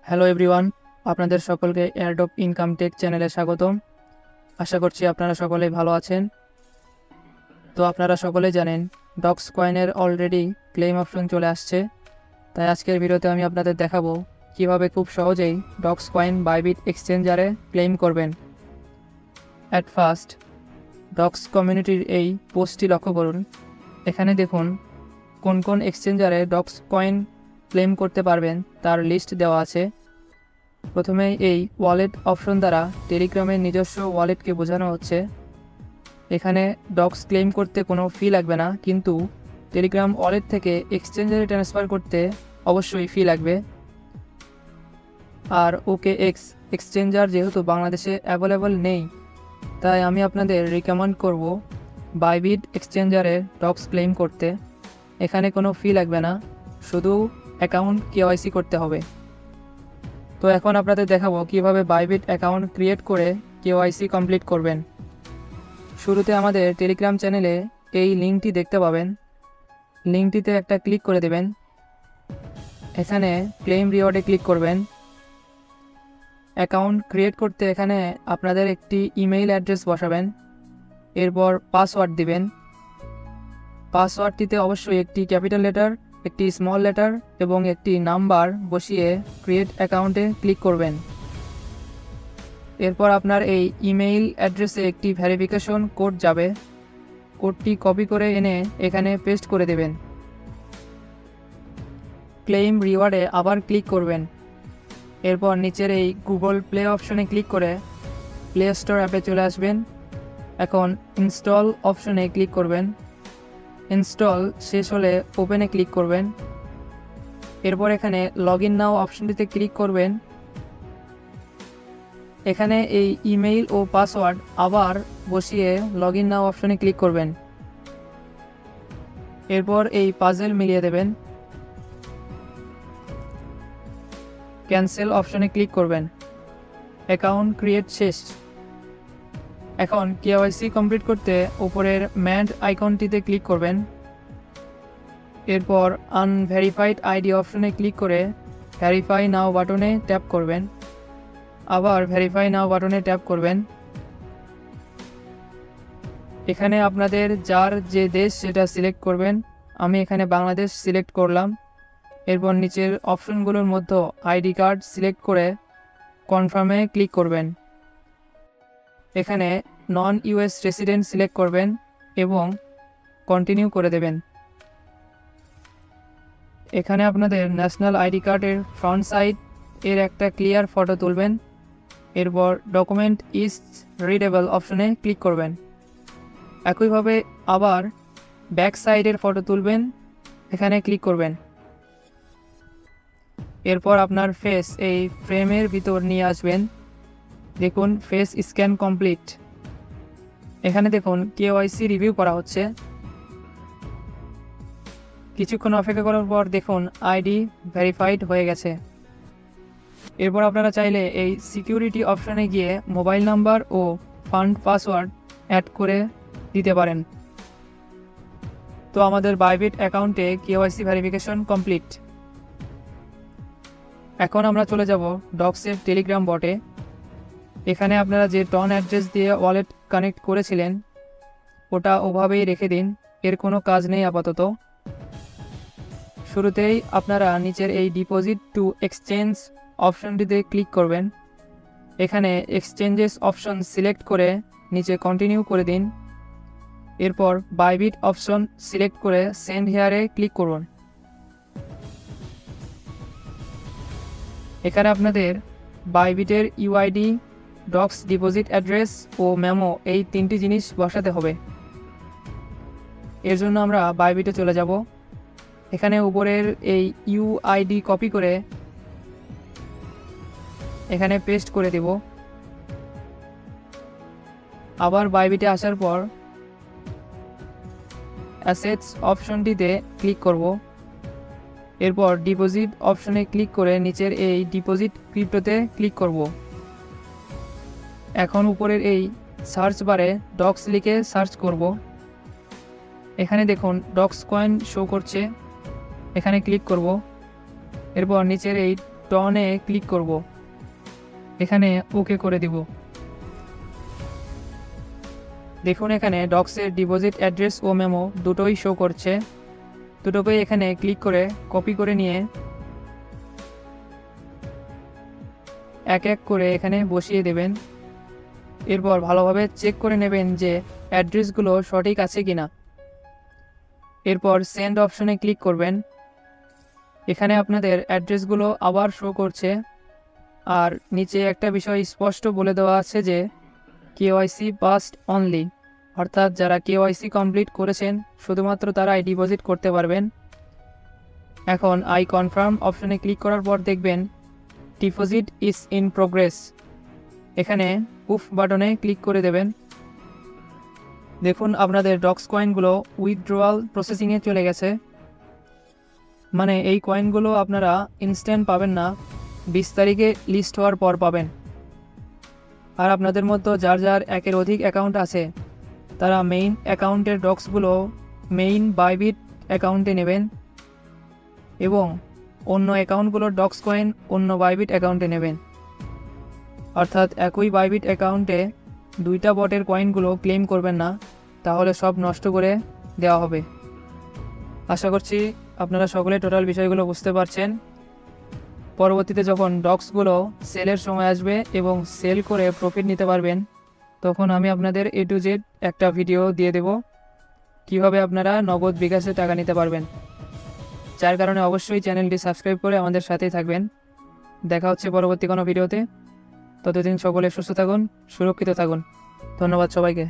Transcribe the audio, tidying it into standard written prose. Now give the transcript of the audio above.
Hello everyone, আপনাদের সকলকে airdrop income take চ্যানেলে স্বাগতম। আশা করছি আপনারা সকলেই ভালো আছেন। তো আপনারা সকলেই জানেন ডক্স কয়েনের অলরেডি ক্লেম অপশন চলে আসছে। তাই আজকের ভিডিওতে আমি আপনাদের দেখাবো কিভাবে খুব সহজেই ডক্স কয়েন বাইবিট এক্সচেঞ্জারে ক্লেম করবেন। অ্যাট ফার্স্ট ডক্স কমিউনিটির এই পোস্টটি লক্ষ্য করুন। এখানে দেখুন কোন কোন এক্সচেঞ্জারে ডক্স কয়েন ক্লেম করতে পারবেন তার লিস্ট দেওয়া আছে। প্রথমে এই ওয়ালেট অপশন দ্বারা টেলিগ্রামের নিজস্ব ওয়ালেটকে বোঝানো হচ্ছে। এখানে ডক্স ক্লেম করতে কোনো ফি লাগবে না, কিন্তু টেলিগ্রাম ওয়ালেট থেকে এক্সচেঞ্জারে ট্রান্সফার করতে অবশ্যই ফি লাগবে। আর OKX এক্সচেঞ্জার যেহেতু বাংলাদেশে অ্যাভেলেবল নেই, তাই আমি আপনাদের রিকমেন্ড করব বাইবিট এক্সচেঞ্জারে ডক্স ক্লেম করতে। এখানে কোনো ফি লাগবে না, শুধু অ্যাকাউন্ট KYC করতে হবে। তো এখন আপনাদের দেখাবো কিভাবে বাইবিট অ্যাকাউন্ট ক্রিয়েট করে KYC কমপ্লিট করবেন। শুরুতে আমাদের টেলিগ্রাম চ্যানেলে এই লিঙ্কটি দেখতে পাবেন। লিঙ্কটিতে একটা ক্লিক করে দেবেন। এখানে ক্লেম রিওয়ার্ডে ক্লিক করবেন। অ্যাকাউন্ট ক্রিয়েট করতে এখানে আপনাদের একটি ইমেইল অ্যাড্রেস বসাবেন, এরপর পাসওয়ার্ড দিবেন। পাসওয়ার্ডটিতে অবশ্যই একটি ক্যাপিটাল লেটার, একটি স্মল লেটার এবং একটি নাম্বার বসিয়ে ক্রিয়েট অ্যাকাউন্টে ক্লিক করবেন। এরপর আপনার এই ইমেইল অ্যাড্রেসে একটি ভেরিফিকেশন কোড যাবে। কোডটি কপি করে এনে এখানে পেস্ট করে দেবেন। ক্লেম রিওয়ার্ডে আবার ক্লিক করবেন। এরপর নিচের এই গুগল প্লে অপশনে ক্লিক করে প্লে স্টোর অ্যাপে চলে আসবেন। এখন ইনস্টল অপশনে ক্লিক করবেন। ইনস্টল শেষ হলে ওপেনে ক্লিক করবেন। এরপর এখানে লগ ইন নাও অপশনটিতে ক্লিক করবেন। এখানে এই ইমেইল ও পাসওয়ার্ড আবার বসিয়ে লগ ইন নাও অপশনে ক্লিক করবেন। এরপর এই পাজেল মিলিয়ে দেবেন। ক্যান্সেল অপশনে ক্লিক করবেন। অ্যাকাউন্ট ক্রিয়েট শেষ। এখন KYC কমপ্লিট করতে উপরের ম্যাড আইকনটিতে ক্লিক করবেন। এরপর আনভেরিফাইড আইডি অপশনে ক্লিক করে ভেরিফাই নাও বাটনে ট্যাপ করবেন। আবার ভেরিফাই নাও বাটনে ট্যাপ করবেন। এখানে আপনাদের যার যে দেশ সেটা সিলেক্ট করবেন। আমি এখানে বাংলাদেশ সিলেক্ট করলাম। এরপর নিচের অপশনগুলোর মধ্যে আইডি কার্ড সিলেক্ট করে কনফার্মে ক্লিক করবেন। এখানে নন US রেসিডেন্ট সিলেক্ট করবেন এবং কন্টিনিউ করে দেবেন। এখানে আপনাদের ন্যাশনাল আইডি কার্ডের ফ্রন্ট সাইড এর একটা ক্লিয়ার ফটো তুলবেন। এরপর ডকুমেন্ট ইজ রিডেবল অপশনে ক্লিক করবেন। একইভাবে আবার ব্যাক সাইডের ফটো তুলবেন, এখানে ক্লিক করবেন। এরপর আপনার ফেস এই ফ্রেমের ভিতর নিয়ে আসবেন। দেখুন ফেস স্ক্যান কমপ্লিট। এখানে দেখুন KYC রিভিউ করা হচ্ছে। কিছুক্ষণ অপেক্ষা করার পর দেখুন আইডি ভেরিফাইড হয়ে গেছে। এরপর আপনারা চাইলে এই সিকিউরিটি অপশনে গিয়ে মোবাইল নাম্বার ও ফান্ড পাসওয়ার্ড অ্যাড করে দিতে পারেন। তো আমাদের বাইবিট অ্যাকাউন্টে KYC ভেরিফিকেশন কমপ্লিট। এখন আমরা চলে যাব ডক্সের টেলিগ্রাম বটে। এখানে আপনারা যে টন অ্যাড্রেস দিয়ে ওয়ালেট কানেক্ট করেছিলেন ওটা ওভাবেই রেখে দিন, এর কোনো কাজ নেই আপাতত। শুরুতেই আপনারা নিচের এই ডিপোজিট টু এক্সচেঞ্জ অপশনটিতে ক্লিক করবেন। এখানে এক্সচেঞ্জেস অপশন সিলেক্ট করে নিচে কন্টিনিউ করে দিন। এরপর বাইবিট অপশন সিলেক্ট করে সেন্ড হেয়ারে ক্লিক করুন। এখানে আপনাদের বাইবিটের UID, ডক্স ডিপোজিট অ্যাড্রেস ও মেমো এই তিনটি জিনিস বসাতে হবে। এর জন্য আমরা বাইবিটে চলে যাব। এখানে উপরের এই UID কপি করে এখানে পেস্ট করে দেব। আবার বাইবিটে আসার পর অ্যাসেটস অপশনটিতে ক্লিক করব। এরপর ডিপোজিট অপশনে ক্লিক করে নিচের এই ডিপোজিট ক্রিপ্টোতে ক্লিক করব। এখন উপরের এই সার্চ বারে ডক্স লিখে সার্চ করব। এখানে দেখুন ডক্স কয়েন শো করছে, এখানে ক্লিক করব। এরপর নিচের এই ডনে ক্লিক করব, এখানে ওকে করে দিব। দেখুন এখানে ডক্সের ডিপোজিট অ্যাড্রেস ও মেমো দুটোই শো করছে। দুটোকেই এখানে ক্লিক করে কপি করে নিয়ে এক এক করে এখানে বসিয়ে দেবেন। এরপর ভালোভাবে চেক করে নেবেন যে অ্যাড্রেসগুলো সঠিক আছে কিনা। এরপর সেন্ড অপশনে ক্লিক করবেন। এখানে আপনাদের অ্যাড্রেসগুলো আবার শো করছে, আর নিচে একটা বিষয় স্পষ্ট বলে দেওয়া আছে যে কেওয়াইসি পাসড অনলি, অর্থাৎ যারা কেওয়াইসি কমপ্লিট করেছেন শুধুমাত্র তারাই ডিপোজিট করতে পারবেন। এখন আই কনফার্ম অপশনে ক্লিক করার পর দেখবেন ডিপোজিট ইজ ইন প্রোগ্রেস, এখানে উফ বাটনে ক্লিক করে দেবেন। দেখুন আপনাদের ডক্স কয়েনগুলো উইথড্রয়াল প্রসেসিংয়ে চলে গেছে। মানে এই কয়েনগুলো আপনারা ইনস্ট্যান্ট পাবেন না, 20 তারিখে লিস্ট হওয়ার পর পাবেন। আর আপনাদের মধ্যে যার যার একের অধিক অ্যাকাউন্ট আছে তারা মেইন অ্যাকাউন্টের ডক্সগুলো মেইন বাইবিট অ্যাকাউন্টে নেবেন এবং অন্য অ্যাকাউন্টগুলোর ডক্স কয়েন অন্য বাইবিট অ্যাকাউন্টে নেবেন। অর্থাৎ একই বাইবিট অ্যাকাউন্টে দুইটা বটের কয়েনগুলো ক্লেম করবেন না, তাহলে সব নষ্ট করে দেওয়া হবে। আশা করছি আপনারা সকলে টোটাল বিষয়গুলো বুঝতে পারছেন। পরবর্তীতে যখন ডক্সগুলো সেলের সময় আসবে এবং সেল করে প্রফিট নিতে পারবেন, তখন আমি আপনাদের A to Z একটা ভিডিও দিয়ে দেব কিভাবে আপনারা নগদ বিকাশে টাকা নিতে পারবেন। যার কারণে অবশ্যই চ্যানেলটি সাবস্ক্রাইব করে আমাদের সাথেই থাকবেন। দেখা হচ্ছে পরবর্তী কোনো ভিডিওতে। ততদিন সকলে সুস্থ থাকুন, সুরক্ষিত থাকুন। ধন্যবাদ সবাইকে।